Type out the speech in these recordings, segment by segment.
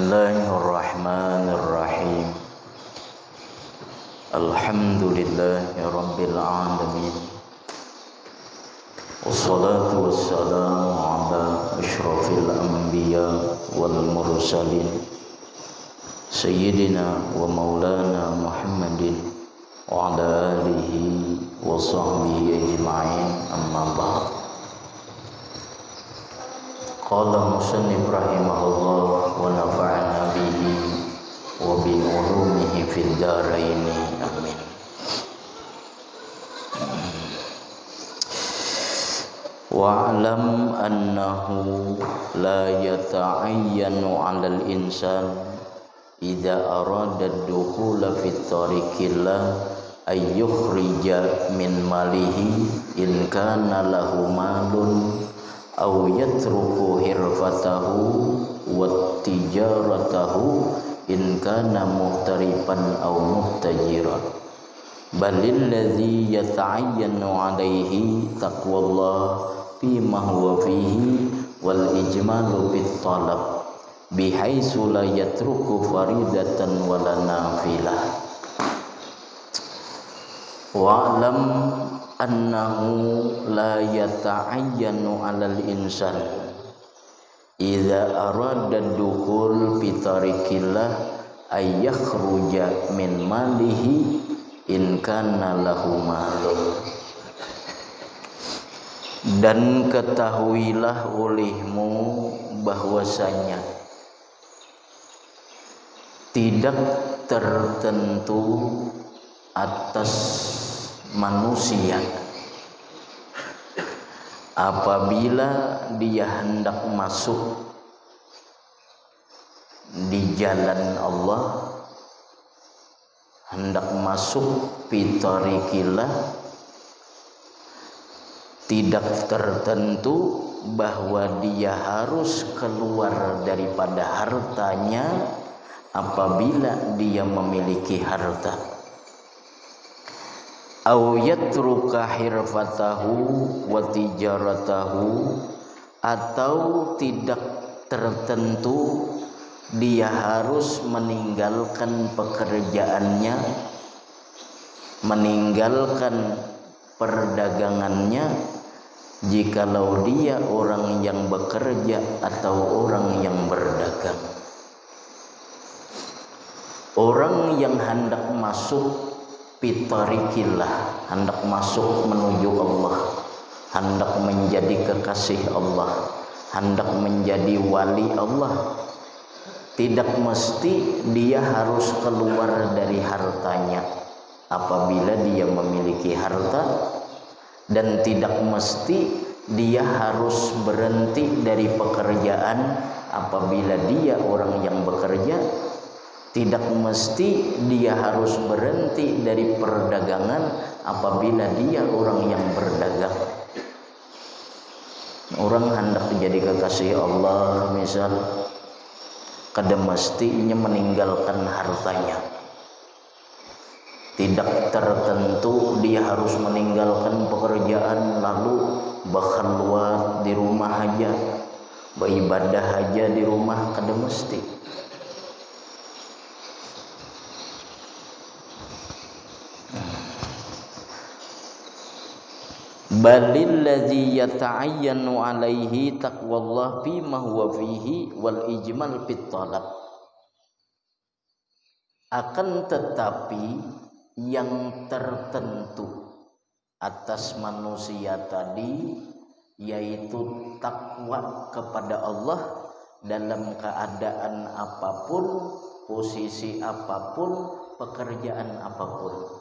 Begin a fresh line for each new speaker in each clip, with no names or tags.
Bismillahirrahmanirrahim. Alhamdulillahirabbil alamin. Wassalatu wassalamu ala asyrafil anbiya wal mursalin sayyidina wa maulana Muhammadin wa ala alihi wa sahbihi ajma'in, amma ba'd. Qala musannif rahimahullah wa nafa'ana bihi wa bi ulumihi fid dharain, amin. Wa'lam annahu la yata'ayyanu 'alal insan idza arada ad-dukhula fit tariqillah ay yukhrija min malihi in kana lahu malun aw yatruku hirfatahu wa tijaratahu in kana muhtarifan aw muhtajiran, balil ladzi yata'ayyanu 'alaihi taqwallah fima huwa fihi wal ijmalu bit talab bihaitsu la yatruku faridatan wala nafilah. Wa'lam annahu la yata'ayyanu 'alal insan idza arada dukhul fi tariqillah ay yakhruja min malihi in kana lahu malun. Dan ketahuilah olehmu bahwasanya tidak tertentu atas manusia apabila dia hendak masuk di jalan Allah, hendak masuk fitarikillah, tidak tertentu bahwa dia harus keluar daripada hartanya apabila dia memiliki harta. Au yatruka hirfatahu wa tijaratahu, atau tidak tertentu dia harus meninggalkan pekerjaannya, meninggalkan perdagangannya jikalau dia orang yang bekerja atau orang yang berdagang. Orang yang hendak masuk fitarikillah, hendak masuk menuju Allah, hendak menjadi kekasih Allah, hendak menjadi wali Allah, tidak mesti dia harus keluar dari hartanya apabila dia memiliki harta, dan tidak mesti dia harus berhenti dari pekerjaan apabila dia orang yang bekerja. Tidak mesti dia harus berhenti dari perdagangan apabila dia orang yang berdagang. Orang hendak menjadi kekasih Allah misal, kada mestinya meninggalkan hartanya. Tidak tertentu dia harus meninggalkan pekerjaan lalu berkhulwat di rumah aja, beribadah aja di rumah, kada mesti. Balil ladzi yata'ayyanu 'alaihi taqwallah fima huwa fihi wal ijmal fit talab. Akan tetapi yang tertentu atas manusia tadi yaitu takwa kepada Allah dalam keadaan apapun, posisi apapun, pekerjaan apapun.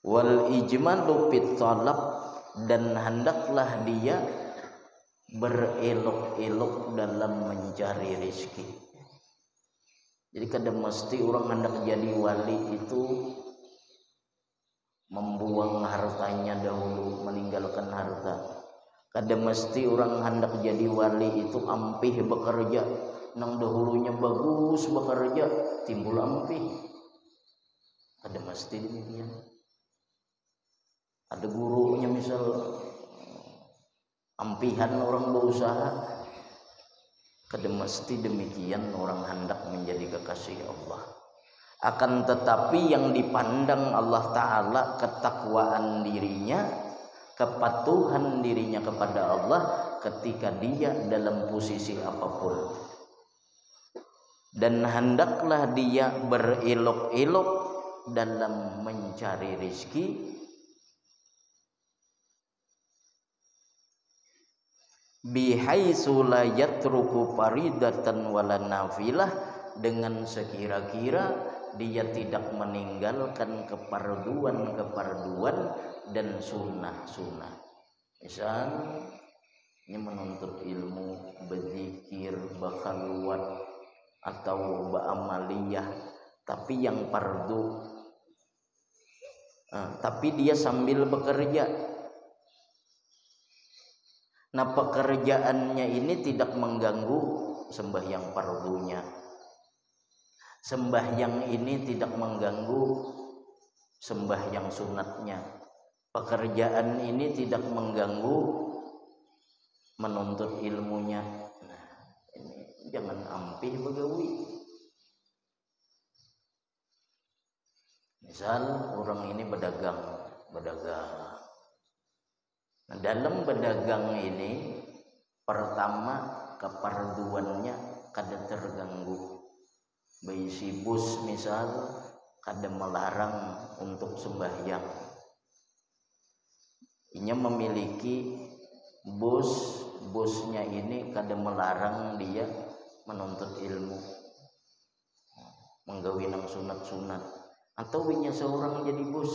Wal ijmalu fit talab, dan hendaklah dia berelok-elok dalam mencari rezeki. Jadi kada mesti orang hendak jadi wali itu membuang hartanya dahulu, meninggalkan harta. Kada mesti orang hendak jadi wali itu ampih bekerja, nang dahulunya bagus bekerja timbul ampih. Kada mesti demikian. Ada gurunya misal ampihan orang berusaha, kada mesti demikian orang hendak menjadi kekasih Allah. Akan tetapi yang dipandang Allah Ta'ala ketakwaan dirinya, kepatuhan dirinya kepada Allah ketika dia dalam posisi apapun. Dan hendaklah dia berilok-ilok dalam mencari rezeki bihaitsu la yatruku faridatan wala nafilah, dengan sekira-kira dia tidak meninggalkan keparduan dan sunnah-sunnah. Misal ini menuntut ilmu, berzikir, bakhalwat atau ba'amaliyah, tapi yang fardu, tapi dia sambil bekerja. Nah, pekerjaannya ini tidak mengganggu sembahyang fardunya. Sembahyang ini tidak mengganggu sembahyang sunatnya. Pekerjaan ini tidak mengganggu menuntut ilmunya. Nah, ini jangan ampih begawi. Misal orang ini berdagang. Nah, dalam berdagang ini pertama keparduannya kada terganggu. Bayi si bos misal kada melarang untuk sembahyang. Inya memiliki bosnya ini kada melarang dia menuntut ilmu, menggawi nang sunat-sunat, atau inya seorang jadi bos,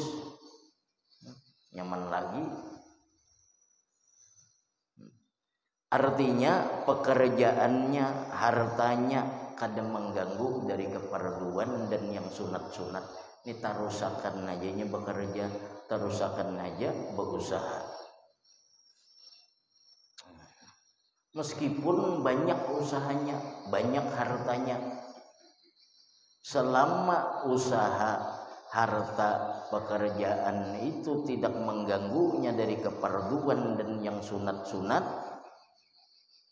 nyaman lagi. Artinya pekerjaannya, hartanya kada mengganggu dari keparduan dan yang sunat-sunat. Ini tarusakan aja nya bekerja, tarusakan aja berusaha. Meskipun banyak usahanya, banyak hartanya, selama usaha, harta, pekerjaan itu tidak mengganggunya dari keparduan dan yang sunat-sunat,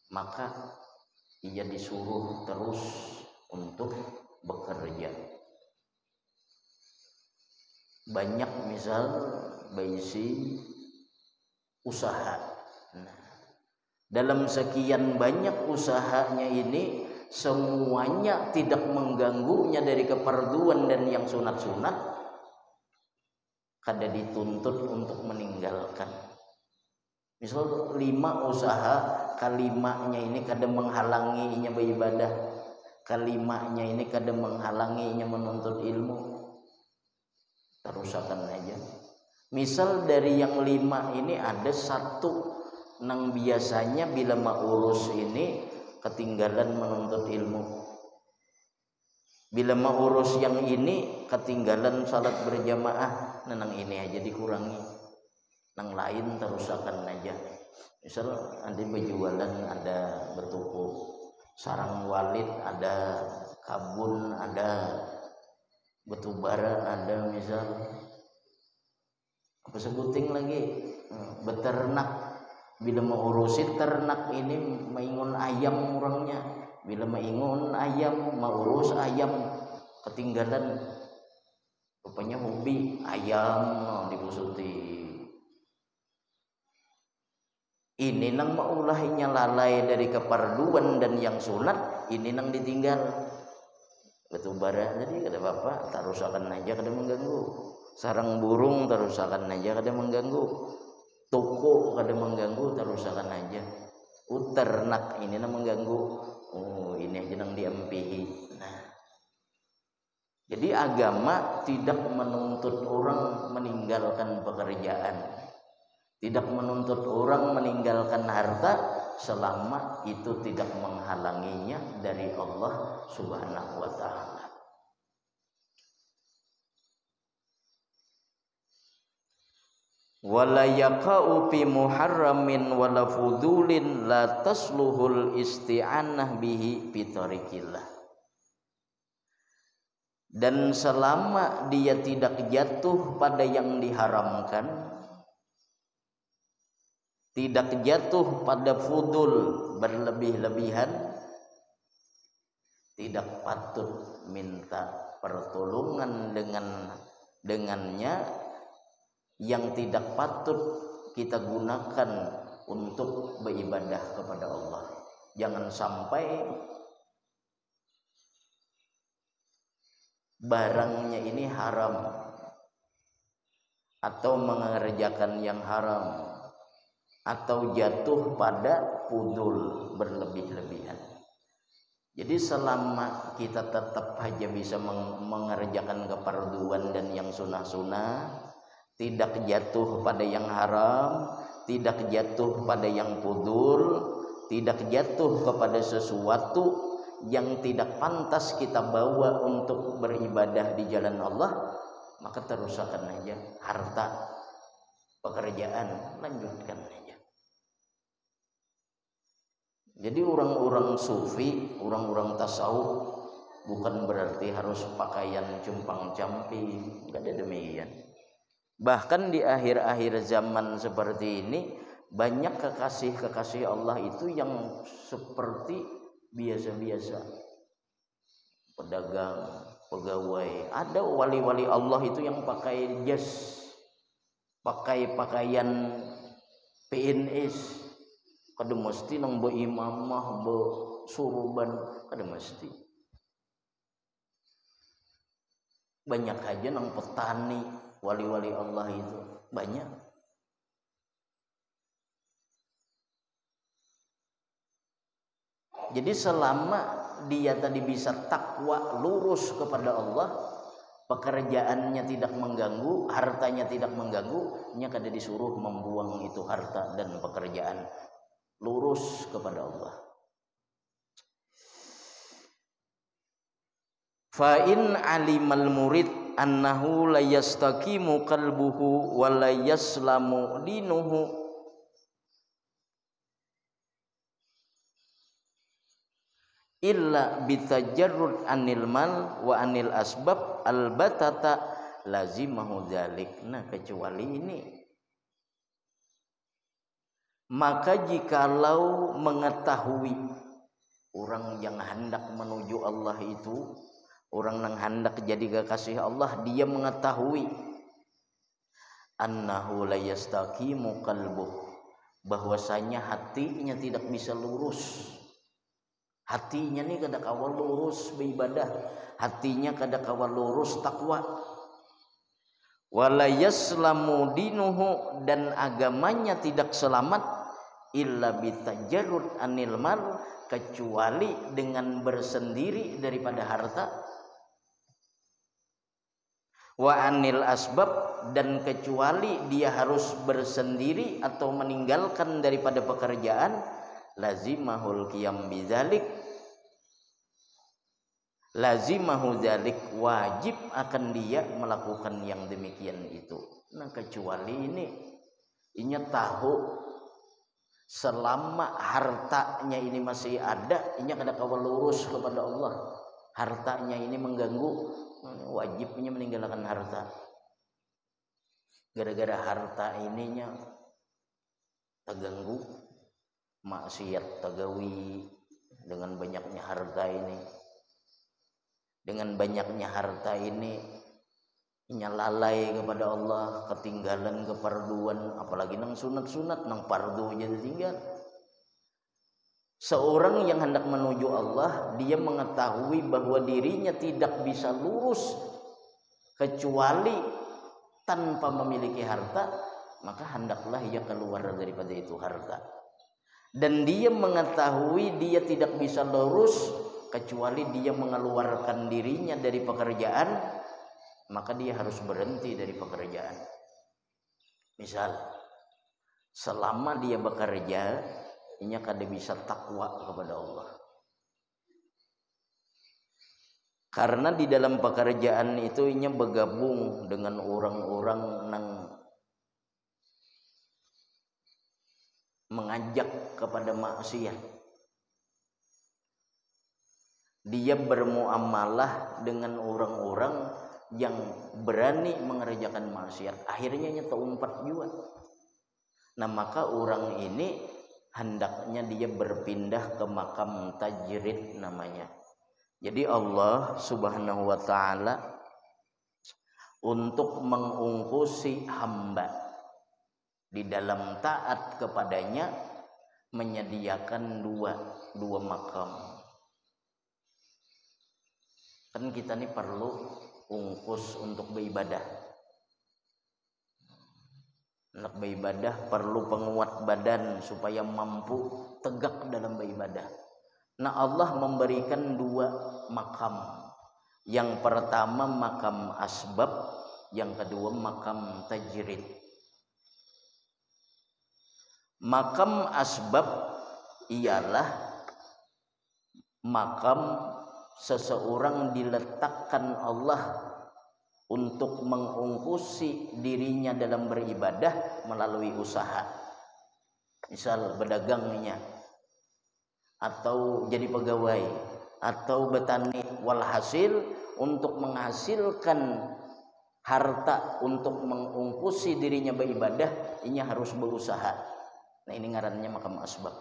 maka ia disuruh terus untuk bekerja. Banyak misal baisi usaha. Nah, dalam sekian banyak usahanya ini semuanya tidak mengganggunya dari keparduan dan yang sunat-sunat, kada dituntut untuk meninggalkan. Misal 5 usaha, kalimanya ini kada menghalanginya beribadah, kalimanya ini kada menghalanginya menuntut ilmu, terusakan aja. Misal dari yang 5 ini ada 1 nang biasanya bila mau urus ini ketinggalan menuntut ilmu, bila mau urus yang ini ketinggalan salat berjamaah, nang ini aja dikurangi, nang lain terusakan aja. Misal ada berjualan, ada bertuku sarang walid, ada kabun, ada batubara, ada misal apa sebuting lagi, beternak. Bila mau urusin ternak ini maingun ayam orangnya, bila maingun ayam, mau urus ayam ketinggalan, rupanya hobi ayam dibusuti. Ini nang maulahnya lalai dari keparduan dan yang sunat, ini nang ditinggal batubara. Jadi kada apa-apa, tarusakan aja, kada mengganggu. Sarang burung tarusakan aja, kada mengganggu. Toko kada mengganggu, tarusakan aja. Ternak ini nang mengganggu, ini aja nang diampihi. Nah, jadi agama tidak menuntut orang meninggalkan pekerjaan, tidak menuntut orang meninggalkan harta selama itu tidak menghalanginya dari Allah Subhanahu wa ta'ala. Wala yaqa'u fi muharramin wala fudulin la tasluhul isti'anah bihi fi tariqillah. Dan selama dia tidak jatuh pada yang diharamkan, tidak jatuh pada fudul berlebih-lebihan, tidak patut minta pertolongan dengannya, yang tidak patut kita gunakan untuk beribadah kepada Allah. Jangan sampai barangnya ini haram atau mengerjakan yang haram atau jatuh pada pudul berlebih-lebihan. Jadi selama kita tetap aja bisa mengerjakan keparduan dan yang sunnah-sunnah, tidak jatuh pada yang haram, tidak jatuh pada yang pudul, tidak jatuh kepada sesuatu yang tidak pantas kita bawa untuk beribadah di jalan Allah, maka teruskan aja harta, pekerjaan, lanjutkan aja. Jadi orang-orang sufi, orang-orang tasawuf bukan berarti harus pakaian compang-camping, enggak ada demikian. Bahkan di akhir-akhir zaman seperti ini banyak kekasih-kekasih Allah itu yang seperti biasa-biasa, pedagang, pegawai. Ada wali-wali Allah itu yang pakai jas, pakai pakaian PNS, kada mesti nang be imamah, be suruban, kada mesti. Banyak aja nang petani, wali-wali Allah itu banyak. Jadi selama dia tadi bisa takwa, lurus kepada Allah, pekerjaannya tidak mengganggu, hartanya tidak mengganggu, nya kada disuruh membuang itu harta dan pekerjaan, lurus kepada Allah. Fa in alimal murid annahu la yastaqimu qalbuhu wa la yaslamu dinuhu illa bitajarrud anil mal wa anil asbab albatata lazimahu dzalik. Nah, kecuali ini, maka jikalau mengetahui orang yang hendak menuju Allah itu, orang yang hendak jadi kekasih Allah, dia mengetahui annahu la yastaqimu qalbuh, bahwasanya hatinya tidak bisa lurus. Hatinya nih kada kawal lurus beribadah, hatinya kada kawal lurus takwa. Wala yaslamu dinuhu, dan agamanya tidak selamat illa bitajarrud anil mal, kecuali dengan bersendiri daripada harta, wa anil asbab, dan kecuali dia harus bersendiri atau meninggalkan daripada pekerjaan, lazimahul qiyam bidzalik, lazimahu dzalik, wajib akan dia melakukan yang demikian itu. Nah, kecuali ini tahu selama hartanya ini masih ada, ini kada kawal lurus kepada Allah, hartanya ini mengganggu, wajibnya meninggalkan harta. Gara-gara harta ininya terganggu, maksiat tagawi dengan banyaknya harta ini. Dengan banyaknya harta ini lalai kepada Allah, ketinggalan keparduan, apalagi nang sunat-sunat, nang pardunya ditinggal. Seorang yang hendak menuju Allah, dia mengetahui bahwa dirinya tidak bisa lurus kecuali tanpa memiliki harta, maka hendaklah ia keluar daripada itu harta. Dan dia mengetahui dia tidak bisa lurus kecuali dia mengeluarkan dirinya dari pekerjaan, maka dia harus berhenti dari pekerjaan. Misal, selama dia bekerja, inya kada bisa takwa kepada Allah. Karena di dalam pekerjaan itu inya bergabung dengan orang-orang yang mengajak kepada maksiat. Dia bermuamalah dengan orang-orang yang berani mengerjakan maksiat, akhirnya nya terumpat juga. Nah, maka orang ini hendaknya dia berpindah ke makam tajrid namanya. Jadi Allah Subhanahu wa taala untuk mengungkusi hamba di dalam taat kepadanya menyediakan dua makam. Kan kita nih perlu ungkus untuk beribadah. Anak beribadah perlu penguat badan supaya mampu tegak dalam beribadah. Nah, Allah memberikan dua makam. Yang pertama makam asbab, yang kedua makam tajrid. Makam asbab ialah makam seseorang diletakkan Allah untuk mengungkusi dirinya dalam beribadah melalui usaha. Misal bedagangnya, atau jadi pegawai, atau bertani, walhasil untuk menghasilkan harta untuk mengungkusi dirinya beribadah, ini harus berusaha. Nah, ini ngarannya makam asbab.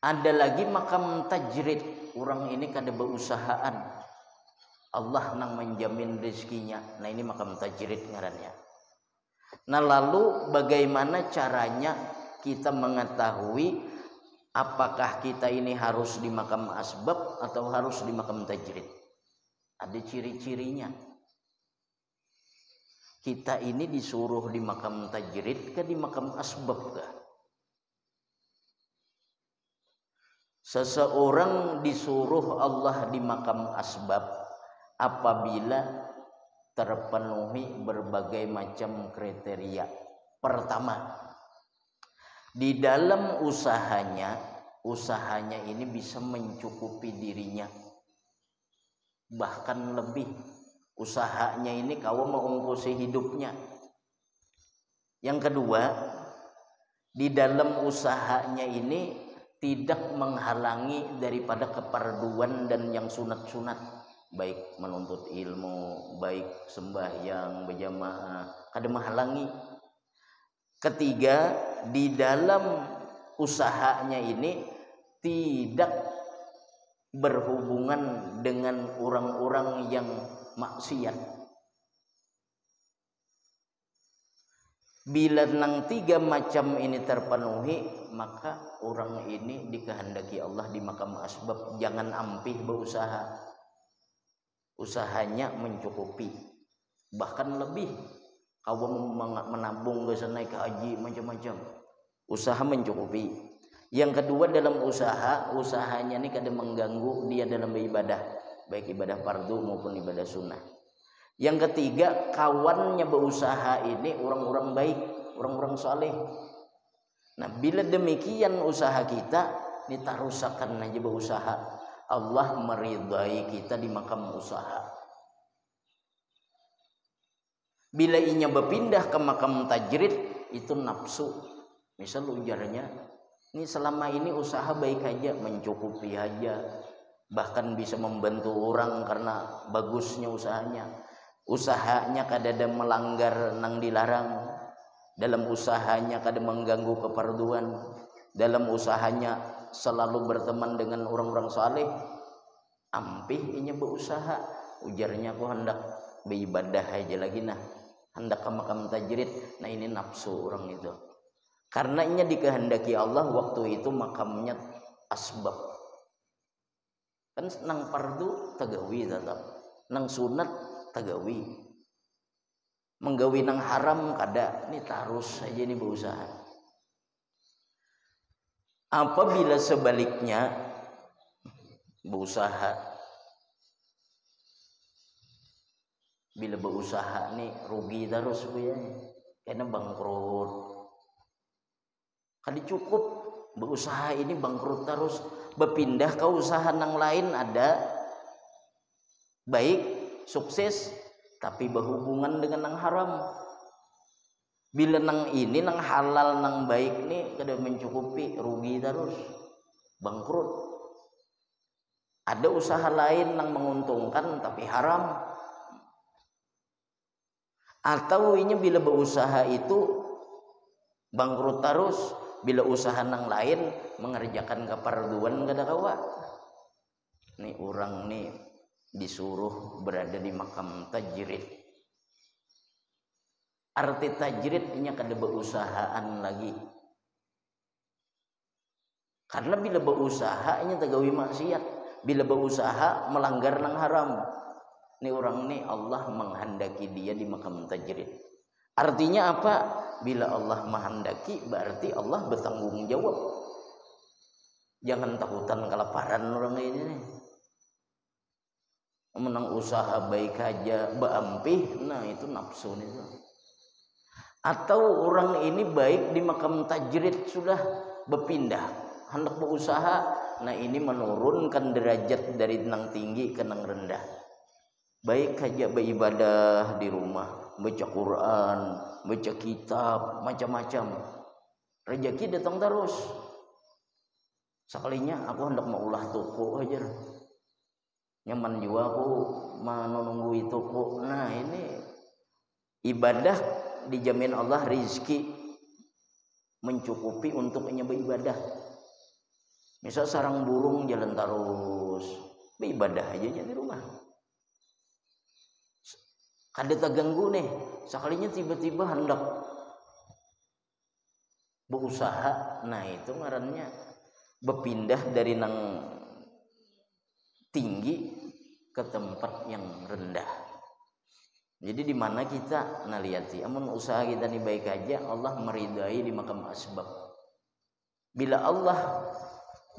Ada lagi makam tajrid, orang ini kada berusahaan, Allah nang menjamin rezekinya. Nah, ini makam tajrid ngarannya. Nah, lalu bagaimana caranya kita mengetahui apakah kita ini harus di makam asbab atau harus di makam tajrid? Ada ciri-cirinya. Kita ini disuruh di makam tajrid ke di makam asbab kah? Seseorang disuruh Allah di makam asbab apabila terpenuhi berbagai macam kriteria. Pertama, di dalam usahanya ini bisa mencukupi dirinya, bahkan lebih. Usahanya ini kau mengungkusi hidupnya. Yang kedua, di dalam usahanya ini tidak menghalangi daripada keperduan dan yang sunat-sunat, baik menuntut ilmu, baik sembahyang berjamaah, kada menghalangi. Ketiga, di dalam usahanya ini tidak berhubungan dengan orang-orang yang maksiat. Bila nang tiga macam ini terpenuhi, maka orang ini dikehendaki Allah di makam asbab. Jangan ampih berusaha, usahanya mencukupi, bahkan lebih. Kau menabung ke sana ke haji macam-macam, usaha mencukupi. Yang kedua, dalam usahanya ini kada mengganggu dia dalam beribadah, baik ibadah fardu maupun ibadah sunnah. Yang ketiga, kawannya berusaha ini orang-orang baik, orang-orang saleh. Nah, bila demikian usaha kita ini tak rusakkan aja berusaha, Allah meridai kita di makam usaha. Bila inya berpindah ke makam tajrid, itu nafsu. Misal ujarnya, ini selama ini usaha baik aja, mencukupi aja, bahkan bisa membantu orang karena bagusnya usahanya. Usahanya kada ada melanggar nang dilarang, dalam usahanya kada mengganggu keperduan, dalam usahanya selalu berteman dengan orang-orang saleh. Ampih inya berusaha, ujarnya aku hendak beribadah aja lagi, nah hendak ke makam tajrid. Nah, ini nafsu orang itu. Karena inya dikehendaki Allah waktu itu makamnya asbab. Kan nang fardu tagawi tetap, nang sunat tagawi, menggawi nang haram kada. Ini tarus saja ini berusaha. Apabila sebaliknya berusaha, bila berusaha nih rugi terus ya, karena bangkrut. Kali cukup berusaha ini bangkrut terus, berpindah ke usaha nang lain ada baik, sukses, tapi berhubungan dengan nang haram. Bila nang ini nang halal nang baik nih kada mencukupi, rugi terus, bangkrut. Ada usaha lain nang menguntungkan tapi haram. Atau ini bila berusaha itu bangkrut terus, bila usaha nang lain mengerjakan keperluan kada kawa. nih orang nih disuruh berada di makam tajrid. Arti tajridnya kada berusahaan lagi. Karena bila berusaha tagawi maksiat, bila berusaha melanggar nang haram. Nih orang nih Allah menghendaki dia di makam tajrid. Artinya apa? Bila Allah menghendaki berarti Allah bertanggung jawab. Jangan takutan kelaparan orang ini nih. Menang usaha baik aja baampih, nah itu nafsu nih. Atau orang ini baik di makam tajrid sudah berpindah, hendak berusaha, nah ini menurunkan derajat dari nang tinggi ke nang rendah. Baik aja beribadah di rumah, baca Quran, baca kitab, macam-macam. Rezeki datang terus. Sekalinya aku hendak mau ulah toko aja. Nyaman juga aku menunggu toko. Nah ini ibadah dijamin Allah rizki mencukupi untuk beribadah. Misal sarang burung jalan terus, beribadah aja di rumah. Kada terganggu nih, sekalinya tiba-tiba hendak berusaha, nah itu ngarannya berpindah dari nang tinggi ke tempat yang rendah. Jadi di mana kita naliyati, amun usaha kita nih baik aja, Allah meridai di makam asbab. Bila Allah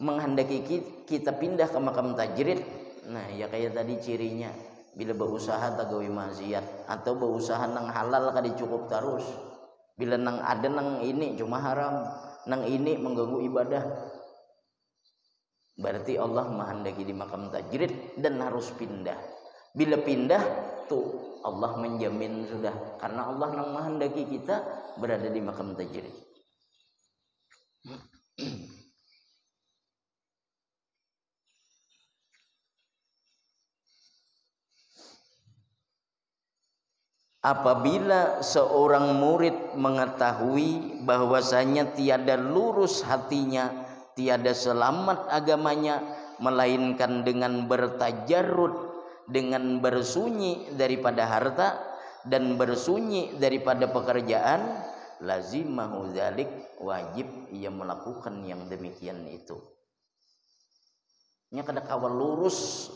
menghendaki kita pindah ke makam tajrid, nah ya kayak tadi cirinya, bila berusaha tagawi maksiat atau berusaha nang halal kada cukup terus. Bila nang ada nang ini cuma haram, nang ini mengganggu ibadah. Berarti Allah menghendaki di makam tajrid dan harus pindah. Bila pindah tuh Allah menjamin sudah, karena Allah nang menghendaki kita berada di makam tajrid. Apabila seorang murid mengetahui bahwasanya tiada lurus hatinya, tiada selamat agamanya, melainkan dengan bertajarrud, dengan bersunyi daripada harta dan bersunyi daripada pekerjaan, lazimahu dzalik, wajib ia melakukan yang demikian itu. Nya kada kawa lurus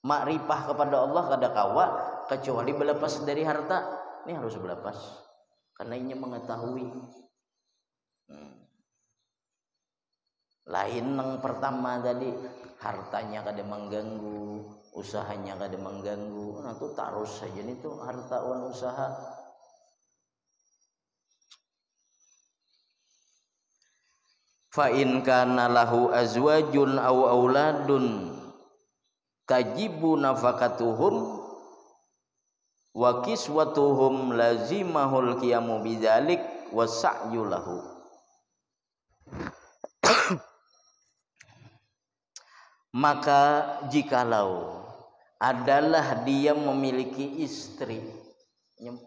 makrifah kepada Allah, kada kawa kecuali berlepas dari harta. Ini harus berlepas karena ia mengetahui. Lain yang pertama tadi, hartanya kada mengganggu, usahanya kada mengganggu, nah itu taruh saja itu harta wan usaha. Fa in kana lahu azwajun aw auladun tajibu nafaqatuhum wa kiswatuhum lazimahul qiyamu bidzalik wa sa'yu lahu. Maka jikalau adalah dia memiliki istri,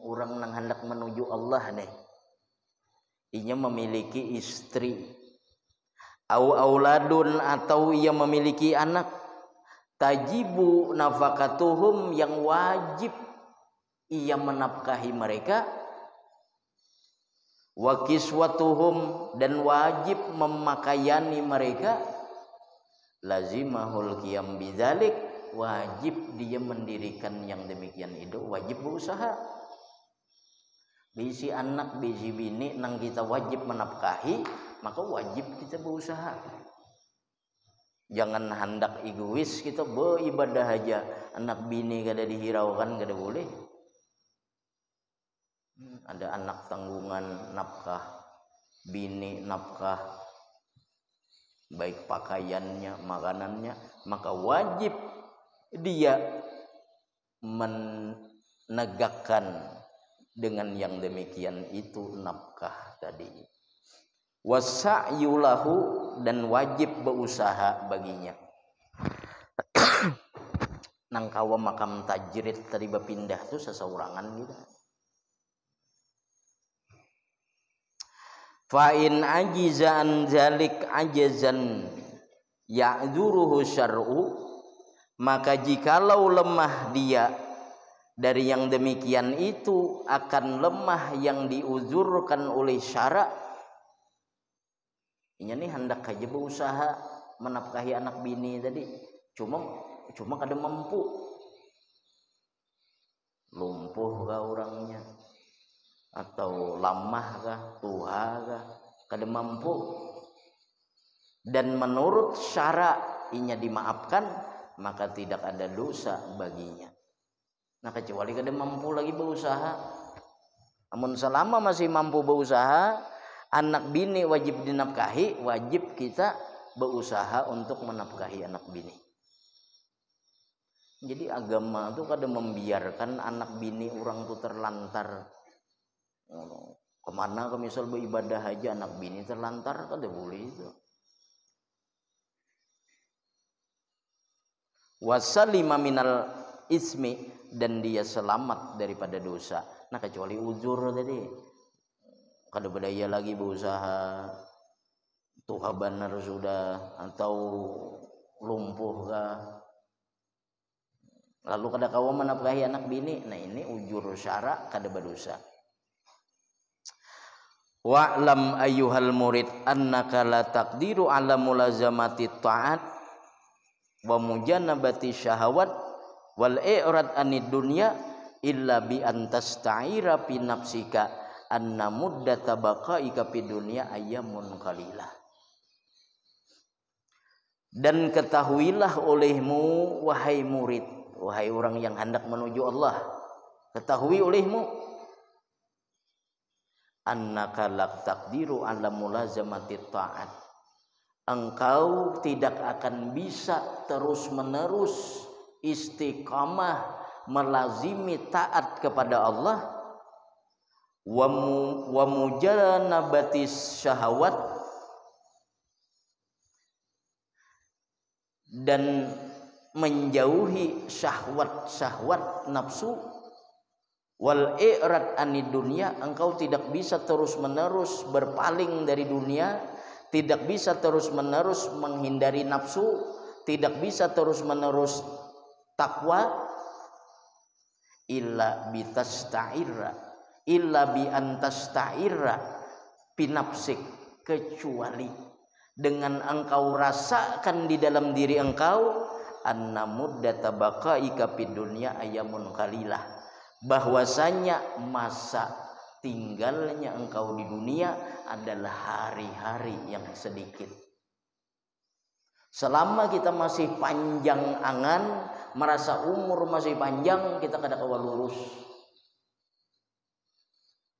orang nang hendak menuju Allah nih, ia memiliki istri, au auladun atau ia memiliki anak, tajibu nafaqatuhum yang wajib ia menafkahi mereka, wa kiswatuhum dan wajib memakaiani mereka, lazimahul qiyam bidzalik, wajib dia mendirikan yang demikian itu, wajib berusaha. Bisi anak, bisi bini nang kita wajib menafkahi, maka wajib kita berusaha. Jangan hendak egois kita beribadah aja, anak bini kada dihiraukan, kada boleh. Ada anak tanggungan nafkah, bini nafkah, baik pakaiannya, makanannya, maka wajib dia menegakkan dengan yang demikian itu nafkah tadi. Wasa'yulahu, dan wajib berusaha baginya. Nang kawa makam tajrid tadi berpindah tu seseorangan gitu. Fa in ajiza an zalik ajazan ya'dzuruhu syar'u, Maka jikalau lemah dia dari yang demikian itu, akan lemah yang diuzurkan oleh syara. Ini nih hendak aja berusaha menafkahi anak bini tadi, cuma kada mampu, lumpuh kah orangnya, atau lamah kah, tuha kah, kada mampu, dan menurut syara inya dimaafkan, maka tidak ada dosa baginya. Nah kecuali kada mampu lagi berusaha. Namun selama masih mampu berusaha, anak bini wajib dinafkahi, wajib kita berusaha untuk menafkahi anak bini. Jadi agama itu kada membiarkan anak bini orang itu terlantar. Kemana ke misal beribadah aja anak bini terlantar, kada boleh itu. Wasalima minal ismi, dan dia selamat daripada dosa. Nah kecuali uzur tadi, kada berdaya lagi berusaha, tuha benar sudah, atau lumpuh kah, lalu kada kawa menafkahi anak bini, nah ini ujur syara kada berdosa. Wa'lam ayyuhal murid annaka la taqdiru ala mulazamati ta'at wa mujanabati syahawat wal i'rad anid dunya illa bi antasta'ira fi nafsika anna muddata baqaika fid dunya ayyamun qalilah. Dan ketahuilah olehmu wahai murid, wahai orang yang hendak menuju Allah, ketahui olehmu annaka la taqdiru ala mulazamati ta'at, engkau tidak akan bisa terus-menerus istiqamah melazimi taat kepada Allah, wa mujanabati syahawat, dan menjauhi syahwat-syahwat nafsu, wal i'rad anid dunya, engkau tidak bisa terus-menerus berpaling dari dunia, tidak bisa terus-menerus menghindari nafsu, tidak bisa terus-menerus takwa, illa bi antasta'ira pinapsik, kecuali dengan engkau rasakan di dalam diri engkau anna muddata baqaika fid dunya ayyamun qalilah, bahwasanya masa tinggalnya engkau di dunia adalah hari-hari yang sedikit. Selama kita masih panjang angan, merasa umur masih panjang, kita kada kawa lurus.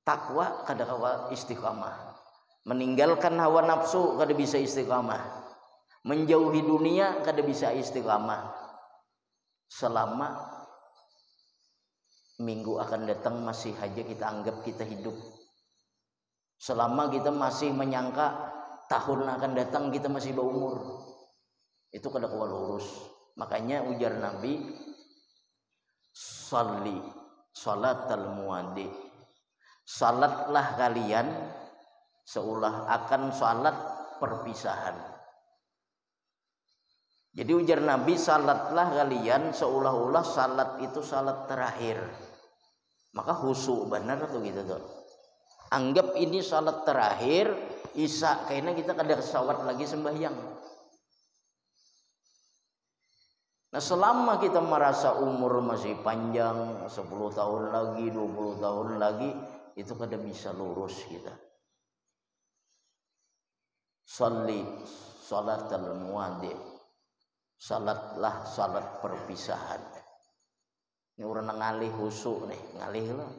Takwa kada kawa istiqamah. Meninggalkan hawa nafsu kada bisa istiqamah. Menjauhi dunia kada bisa istiqamah. Selama minggu akan datang masih saja kita anggap kita hidup. Selama kita masih menyangka tahun akan datang kita masih berumur, itu kada kuat lurus. Makanya ujar Nabi, sholli sholatal muwaddi, salatlah kalian seolah akan salat perpisahan. Jadi ujar Nabi, salatlah kalian seolah-olah salat itu salat terakhir. Maka khusyuk benar tuh gitu tuh. Anggap ini salat terakhir, isya, kayaknya kita kada kesawat lagi sembahyang. Nah selama kita merasa umur masih panjang, 10 tahun lagi, 20 tahun lagi, itu kada bisa lurus kita. Sholli sholatal muwaddi, salatlah salat perpisahan. Ini orang ngalih khusyuk nih, ngalih lah.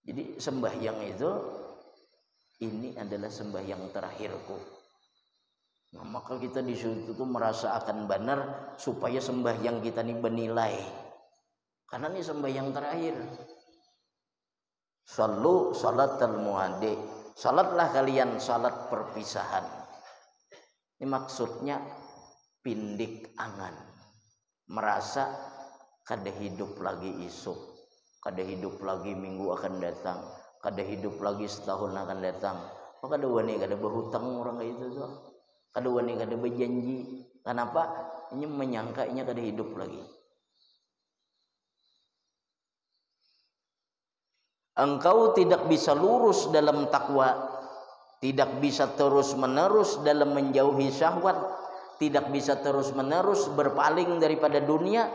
Jadi sembahyang itu, ini adalah sembahyang terakhirku. Nah, maka kita di situ tuh merasa akan benar supaya sembahyang kita ini bernilai. Karena ini sembahyang terakhir. Shallu sholatal muwaddi, salatlah kalian salat perpisahan. Ini maksudnya pindik angan, merasa kada hidup lagi isuk, kada hidup lagi minggu akan datang, kada hidup lagi setahun akan datang. Maka kada wani kada berhutang orang kayak itu tuh, kada wani kada berjanji, Kenapa? Ini menyangka ini kada hidup lagi. Engkau tidak bisa lurus dalam takwa, tidak bisa terus-menerus dalam menjauhi syahwat, tidak bisa terus-menerus berpaling daripada dunia,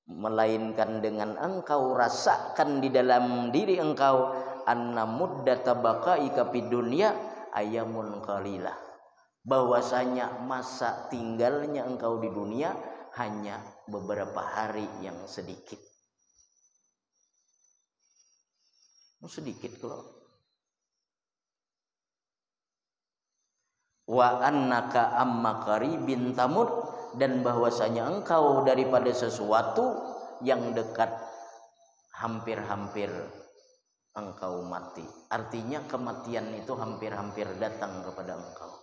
melainkan dengan engkau rasakan di dalam diri engkau anna muddata baqaika fid dunya ayamun qalilah, bahwasanya masa tinggalnya engkau di dunia hanya beberapa hari yang sedikit. Sedikit kalau. Wa annaka amma qaribin tamut, dan bahwasanya engkau daripada sesuatu yang dekat hampir-hampir engkau mati. Artinya kematian itu hampir-hampir datang kepada engkau.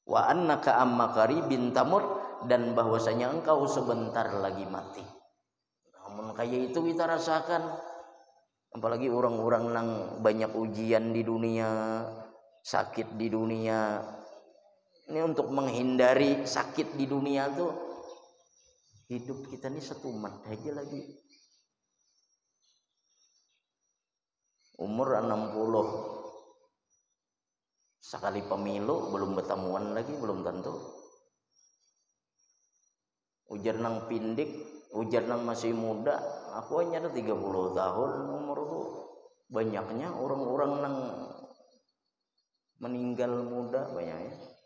Wa annaka amma qaribin tamut, dan bahwasanya engkau sebentar lagi mati. Namun kayak itu kita rasakan, apalagi orang-orang yang banyak ujian di dunia, sakit di dunia. Ini untuk menghindari sakit di dunia tuh, hidup kita ini setumat aja lagi. Umur 60, sekali pemilu belum bertemuan lagi, belum tentu. Ujar nang pindik, ujar nang masih muda, aku hanya ada 30 tahun umurku. Banyaknya orang-orang nang meninggal muda banyaknya.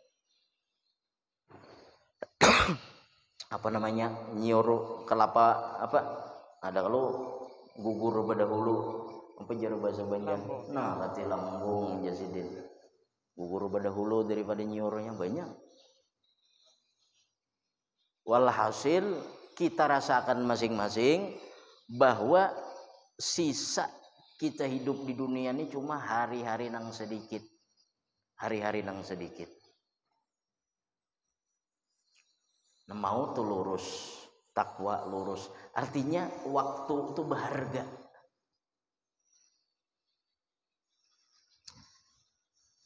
Apa namanya, nyuruh kelapa apa, ada kalau gugur pada hulu apa jaru bahasa Banjar, nah kati lambung jasidin, gugur pada hulu daripada nyuruhnya banyak. Walhasil kita rasakan masing-masing bahwa sisa kita hidup di dunia ini cuma hari-hari nang sedikit, hari-hari nang sedikit. Nah, mau tuh lurus, takwa lurus, artinya waktu itu berharga.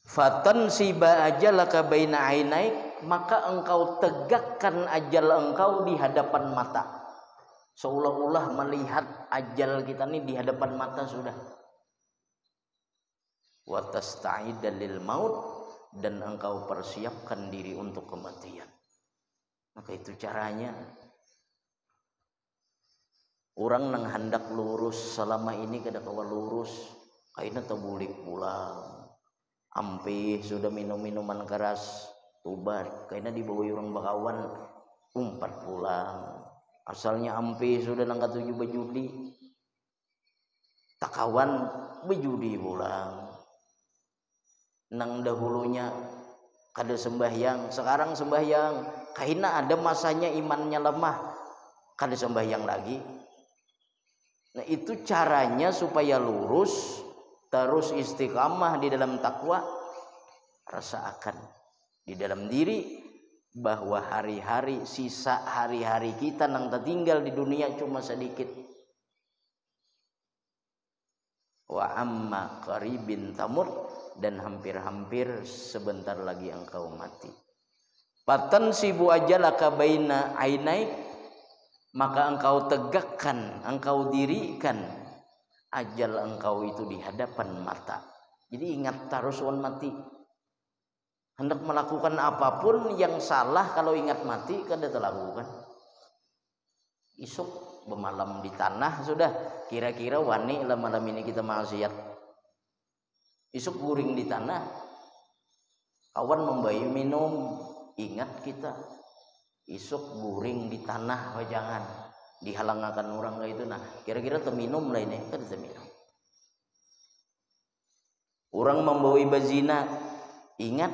Fatan siba ajalaka baina ainaik, maka engkau tegakkan ajal engkau di hadapan mata, seolah-olah melihat ajal kita ini di hadapan mata sudah. Wa tasta'idda lil maut, dan engkau persiapkan diri untuk kematian. Maka itu caranya. Orang nang hendak lurus selama ini kada kawa lurus, kaina tebulik pulang. Ampe sudah minum minuman keras, tubat, kaina dibawa orang bakawan, umpat pulang. Asalnya ampe sudah nang katuju bejudi, takawan bejudi pulang. Nang dahulunya kada sembahyang, sekarang sembahyang. Kaina ada masanya imannya lemah, kada sembahyang lagi. Nah itu caranya supaya lurus, terus istiqamah di dalam takwa. Rasakan di dalam diri bahwa hari-hari, sisa hari-hari kita nang tertinggal di dunia cuma sedikit. Wa amma qaribin tamut, dan hampir-hampir sebentar lagi engkau mati. Fatan sibu ajalaka baina ainaik, maka engkau tegakkan, engkau dirikan ajal engkau itu di hadapan mata. Jadi ingat terus wan mati. Hendak melakukan apapun yang salah, kalau ingat mati kada terlakukan. Isuk bermalam di tanah sudah, kira-kira wani lah malam ini kita maksiat. Isuk guring di tanah, kawan membayi minum, ingat kita isuk guring di tanah, jangan dihalangakan orang kayak itu. Nah kira-kira terminum lah ini, kan terminum. Orang membawa bazina, ingat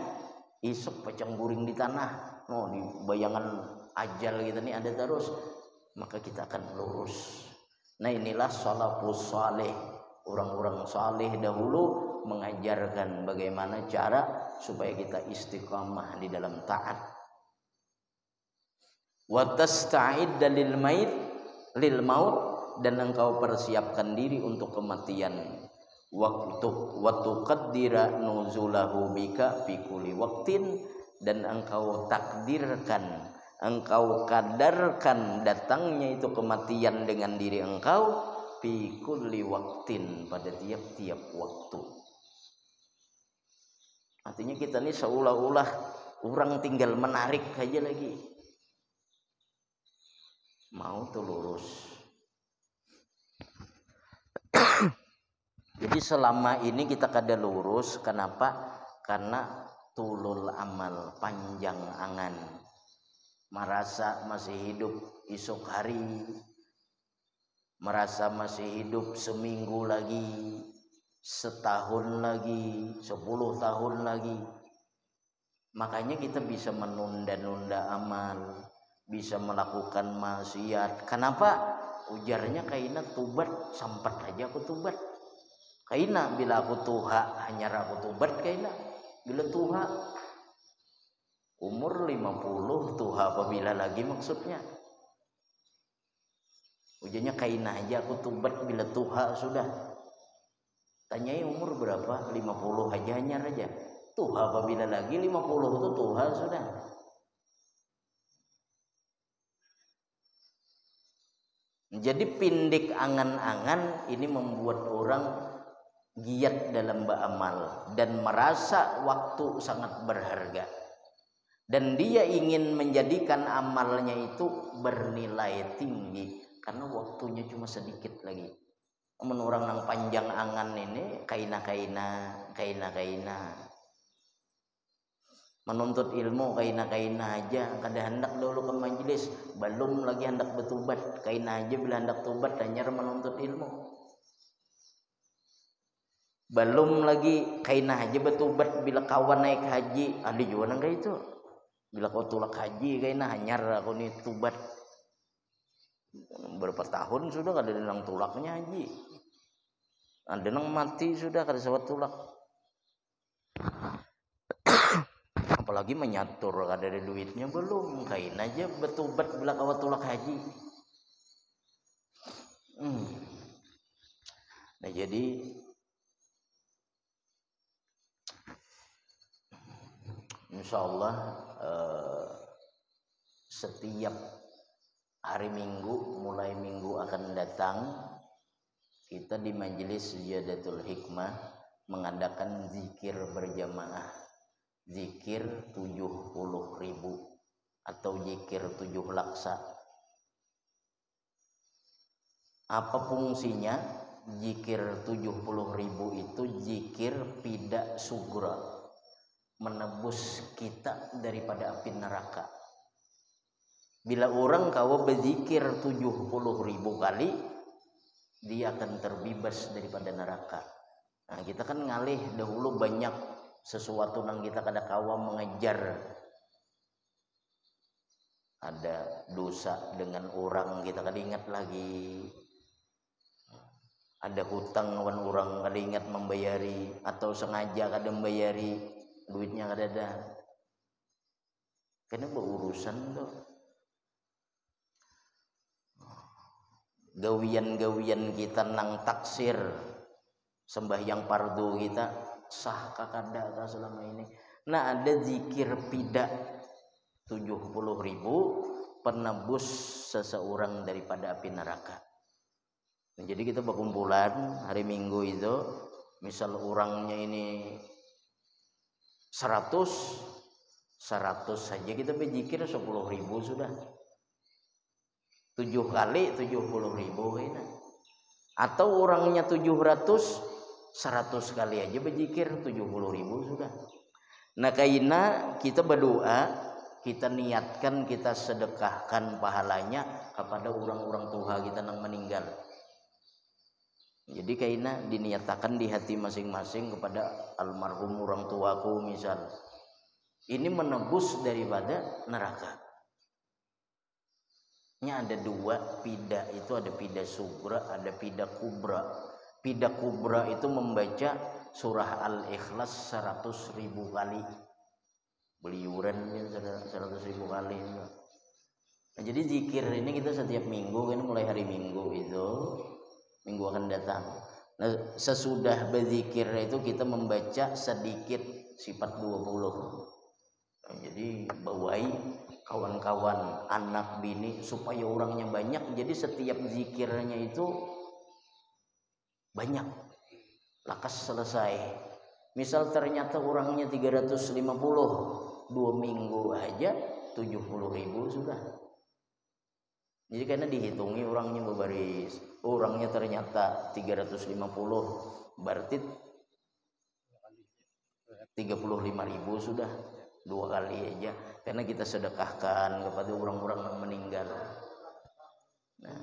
isuk pacang guring di tanah. Oh, di bayangan ajal kita nih ada terus, maka kita akan lurus. Nah inilah salafus saleh, orang-orang saleh dahulu mengajarkan bagaimana cara supaya kita istiqamah di dalam taat. Wa tasta'idda lil maut, dan engkau persiapkan diri untuk kematian. Wa tuqaddira nuzulahu bika fi kulli waqtin, dan engkau takdirkan, engkau kadarkan datangnya itu kematian dengan diri engkau fi kulli waqtin, pada tiap-tiap waktu. Artinya kita ini seolah-olah orang tinggal menarik aja lagi. Mau tuh lurus. Jadi selama ini kita kada lurus, kenapa? Karena tulul amal, panjang angan. Merasa masih hidup esok hari, merasa masih hidup seminggu lagi, setahun lagi, 10 tahun lagi. Makanya kita bisa menunda-nunda amal, bisa melakukan maksiat. Kenapa? Ujarnya kaina tubat, sampat aja aku tubat. Kaina bila aku tuha, hanya aku tubat kaina. Bila tuha umur 50 tuha apabila lagi maksudnya. Ujarnya kaina aja aku tubat bila tuha sudah. Tanyai umur berapa? 50 aja, hanya aja. Tuha apabila lagi 50 itu tuha sudah. Jadi pindik angan-angan ini membuat orang giat dalam beramal dan merasa waktu sangat berharga. Dan dia ingin menjadikan amalnya itu bernilai tinggi karena waktunya cuma sedikit lagi. Orang nang panjang angan ini kaina-kaina. Menuntut ilmu kaina-kaina aja, kada hendak dulu ke majelis, belum lagi hendak bertobat. Kaina aja bila hendak tobat hanya menuntut ilmu. Belum lagi kaina aja bertobat bila kawan naik haji, ada juga nang kayak itu. Bila kau tulak haji kaina hanyar aku ni tobat. Berapa tahun sudah kada ada nang tulaknya haji. Ada nang mati sudah kada sawat tulak. Apalagi menyatur kada ada duitnya belum, kain aja bertobat bila kau tulak haji. Nah jadi insyaallah setiap hari Minggu, mulai minggu akan datang, kita di Majelis Ziyadatul Hikmah mengadakan zikir berjamaah, zikir 70.000 atau zikir 7 laksa. Apa fungsinya? Zikir 70.000 itu zikir pida sugra, menebus kita daripada api neraka. Bila orang kau berzikir 70.000 kali, dia akan terbebas daripada neraka. Nah, kita kan ngalih dahulu banyak sesuatu yang kita kada kawa mengejar. Ada dosa dengan orang kita kada ingat lagi. Ada hutang lawan orang kada ingat membayari, atau sengaja kada membayari, duitnya kada ada. Kena berurusan tuh. Gawian-gawian kita nang taksir, sembahyang fardu kita sah kakada selama ini. Nah ada zikir pida 70.000 penebus seseorang daripada api neraka. Nah, jadi kita berkumpulan hari Minggu itu, misal orangnya ini 100 saja kita berzikir 10.000 sudah. 7 kali 70.000 ini. Atau orangnya 700, 100 kali aja berzikir 70.000 sudah. Nah kaina kita berdoa, kita niatkan, kita sedekahkan pahalanya kepada orang-orang tua kita yang meninggal. Jadi kaina diniatakan di hati masing-masing kepada almarhum orang tuaku misal. Ini menebus daripada neraka. Ada 2 pida, itu ada pida sugra, ada pida kubra. Pida kubra itu membaca surah Al-Ikhlas 100.000 kali. Beliuran 100.000 kali. Nah, jadi zikir ini kita setiap minggu, kan mulai hari Minggu itu, minggu akan datang. Nah, sesudah berzikir itu kita membaca sedikit sifat 20. Jadi bawai kawan-kawan, anak, bini supaya orangnya banyak. Jadi setiap zikirnya itu banyak, lakas selesai. Misal ternyata orangnya 350, 2 minggu aja 70.000 sudah. Jadi karena dihitungi orangnya berbaris, orangnya ternyata 350, berarti 35.000 sudah, 2 kali aja. Karena kita sedekahkan kepada orang-orang yang meninggal. Nah,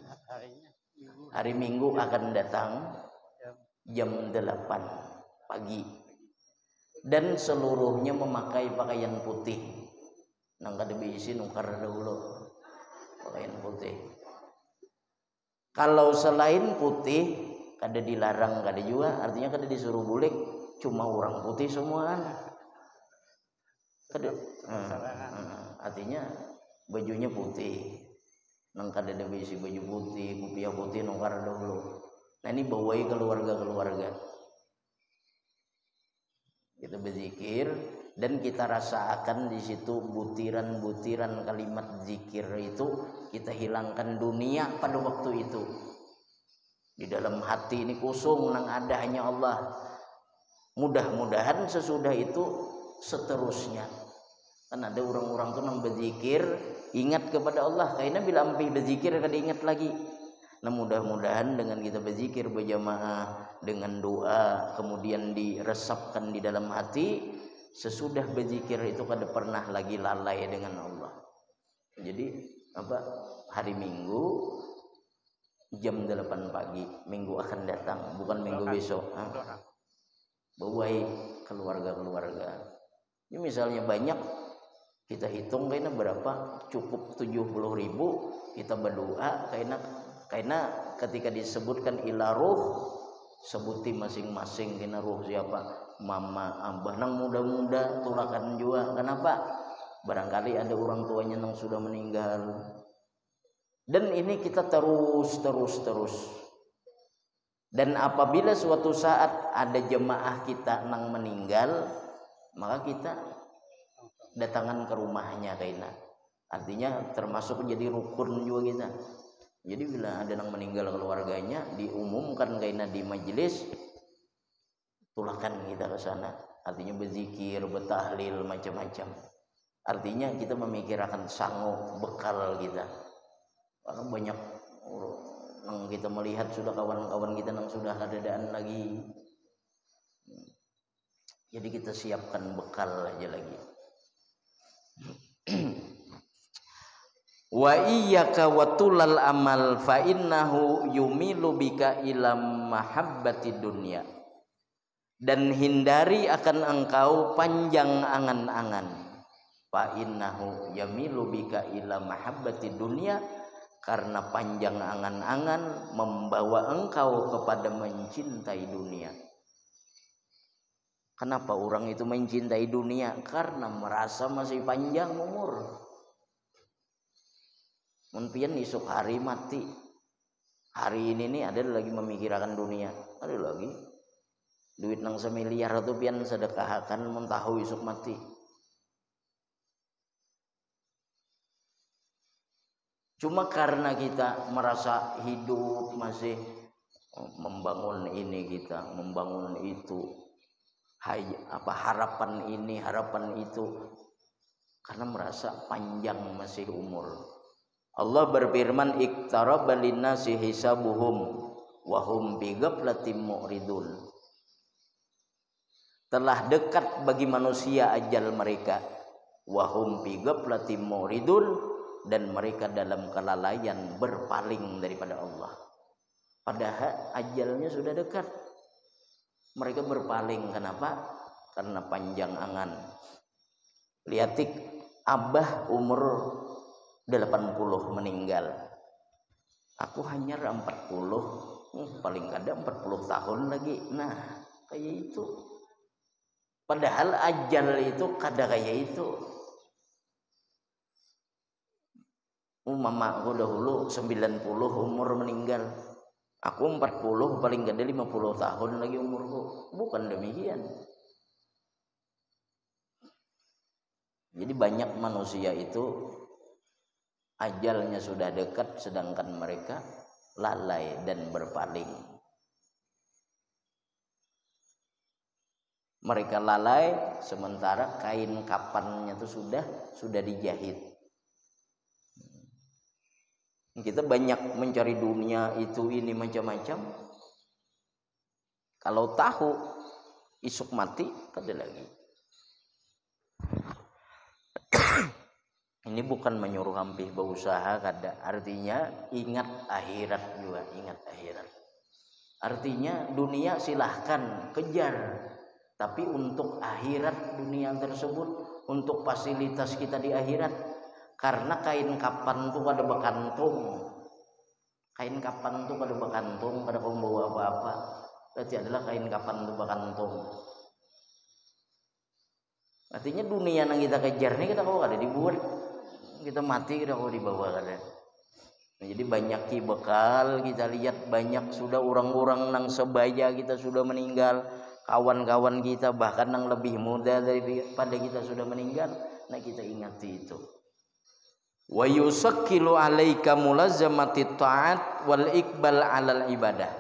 hari Minggu akan datang jam 8 pagi dan seluruhnya memakai pakaian putih. Nang kada bisi nukar dahulu pakaian putih. Kalau selain putih kada dilarang, kada juga, artinya kada disuruh bulik, cuma orang putih semuaan. Kada, artinya bajunya putih. Nang kada ada bisi baju putih, kopiah putih nukar dahulu. Nah ini bawai keluarga-keluarga. Kita berzikir dan kita rasakan di situ butiran-butiran kalimat zikir itu, kita hilangkan dunia pada waktu itu. Di dalam hati ini kosong, nang ada hanya Allah. Mudah-mudahan sesudah itu seterusnya. Kan ada orang-orang tuh nang berzikir ingat kepada Allah, karena bila ampi berzikir kada ingat lagi. Nah mudah-mudahan dengan kita berzikir berjamaah dengan doa kemudian diresapkan di dalam hati, sesudah berzikir itu kada pernah lagi lalai dengan Allah. Jadi apa, hari Minggu jam 8 pagi minggu akan datang, bukan minggu besok. Bawai keluarga-keluarga. Ini misalnya banyak, kita hitung kayaknya berapa, cukup 70.000, kita berdoa karena ketika disebutkan ila ruh, sebuti masing-masing kena ruh siapa, mama, abah, nang muda-muda tulakan juga. Kenapa? Barangkali ada orang tuanya yang sudah meninggal. Dan ini kita terus. Dan apabila suatu saat ada jemaah kita nang meninggal, maka kita datangan ke rumahnya kaina. Artinya termasuk jadi rukun juga kita. Jadi bila ada yang meninggal keluarganya, diumumkan kaina di majelis, tulakan kita ke sana. Artinya berzikir, bertahlil, macam-macam. Artinya kita memikirkan sanggup bekal kita. Karena banyak yang kita melihat sudah kawan-kawan kita yang sudah keadaan lagi. Jadi kita siapkan bekal aja lagi. Wa iyyaka wa tulal amal fa innahu yumilu bika ila mahabbati dunya. Dan hindari akan engkau panjang angan-angan. Fa innahu yamilu bika ila mahabbati dunya, karena panjang angan-angan membawa engkau kepada mencintai dunia. Kenapa orang itu mencintai dunia? Karena merasa masih panjang umur. Mungkin esok hari mati. Hari ini nih ada lagi memikirkan dunia. Ada lagi duit nang semiliar atau pian sedekahkan mentahu esok mati. Cuma karena kita merasa hidup masih membangun ini, kita membangun itu, harapan ini, harapan itu, karena merasa panjang masih umur. Allah berfirman, iqtaraba linnasi hisabuhum wa hum bi ghaflatin mu'ridun. Telah dekat bagi manusia ajal mereka, wa hum bi ghaflatin mu'ridun, dan mereka dalam kelalaian berpaling daripada Allah. Padahal ajalnya sudah dekat. Mereka berpaling, kenapa? Karena panjang angan. Lihatik abah umur 80 meninggal. Aku hanya 40, paling kada 40 tahun lagi. Nah, kayak itu. Padahal ajal itu kada kayak itu. Mama aku dahulu 90 umur meninggal. Aku 40, paling kada 50 tahun lagi umurku. Bukan demikian. Jadi banyak manusia itu ajalnya sudah dekat sedangkan mereka lalai dan berpaling. Mereka lalai sementara kain kapannya itu sudah dijahit. Kita banyak mencari dunia itu ini macam-macam. Kalau tahu isuk mati kada lagi. Ini bukan menyuruh hampir berusaha kada. Artinya ingat akhirat juga, ingat akhirat. Artinya dunia silahkan kejar. Tapi untuk akhirat dunia tersebut, untuk fasilitas kita di akhirat, karena kain kapan itu kada bekantung, kain kapan itu kada bekantung, kada membawa apa-apa. Berarti adalah kain kapan itu bekantung. Artinya dunia yang kita kejar ini kita kau kada dibuat, kita mati kita kau dibawa kada. Nah, jadi banyak bekal kita lihat, banyak sudah orang-orang nang sebaya kita sudah meninggal. Kawan-kawan kita bahkan yang lebih muda daripada kita sudah meninggal, nah kita ingati itu. Wa yusakkilu 'alaika mulazzamati ta'at wal iqbal 'alal ibadah.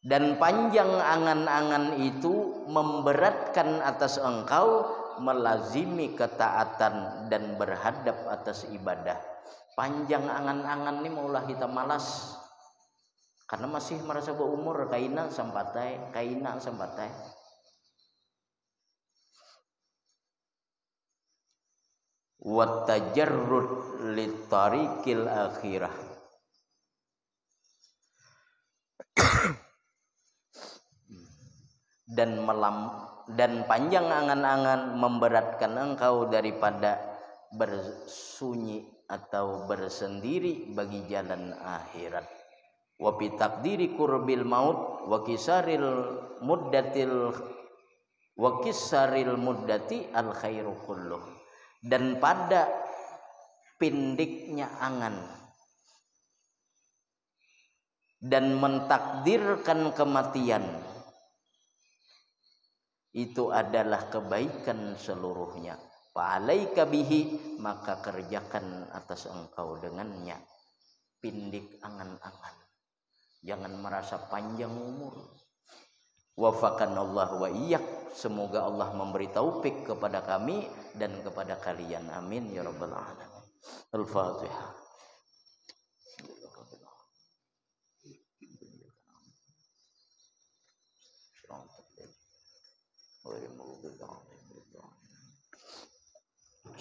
Dan panjang angan-angan itu memberatkan atas engkau melazimi ketaatan dan berhadap atas ibadah. Panjang angan-angan ini maulah kita malas. Karena masih merasa berumur, kaina sampatai. Wa tajarrud litariqil akhirah. Dan panjang angan-angan memberatkan engkau daripada bersunyi atau bersendiri bagi jalan akhirat. Wa bi taqdiri qurbil maut wa kisaril muddati al khairu kulluh. Dan pada pendeknya angan dan mentakdirkan kematian itu adalah kebaikan seluruhnya. Fa'alaika bihi, maka kerjakan atas engkau dengannya. Pindik angan-angan, jangan merasa panjang umur. Wafaqanallahu wa iyyak, semoga Allah memberi taufik kepada kami dan kepada kalian, amin ya rabbal alamin. Al-Fatihah.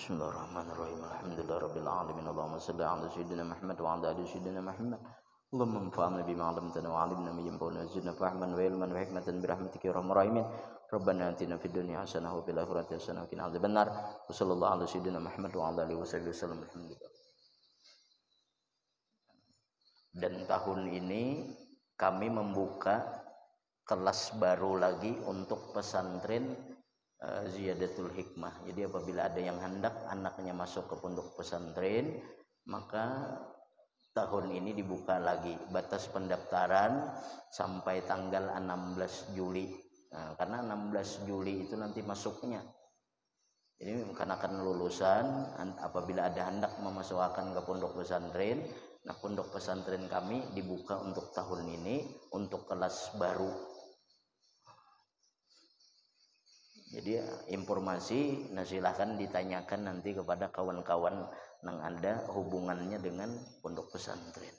Bismillahirrahmanirrahim. Alhamdulillahirabbil alamin. Allahumma shalli ala sayyidina Muhammad wa ala ali sayyidina Muhammad. Allahumma anfa'na bima 'allamtana wa 'allimna ma yanfa'una wa zidna fahman wa ilman wa hikmatan bi rahmatika ya arhamar rahimin. Rabbana atina fid dunya hasanah wa fil akhirati hasanah wa qina adzabannar. Wa sallallahu ala sayyidina Muhammad wa ala alihi wasallam. Alhamdulillah. Dan tahun ini kami membuka kelas baru lagi untuk pesantren Ziyadatul Hikmah. Jadi apabila ada yang hendak anaknya masuk ke pondok pesantren, maka tahun ini dibuka lagi. Batas pendaftaran sampai tanggal 16 Juli. Nah, karena 16 Juli itu nanti masuknya. Jadi karena akan lulusan, apabila ada hendak memasukkan ke pondok pesantren, nah pondok pesantren kami dibuka untuk tahun ini untuk kelas baru. Jadi informasi, nah silahkan ditanyakan nanti kepada kawan-kawan yang ada hubungannya dengan pondok pesantren.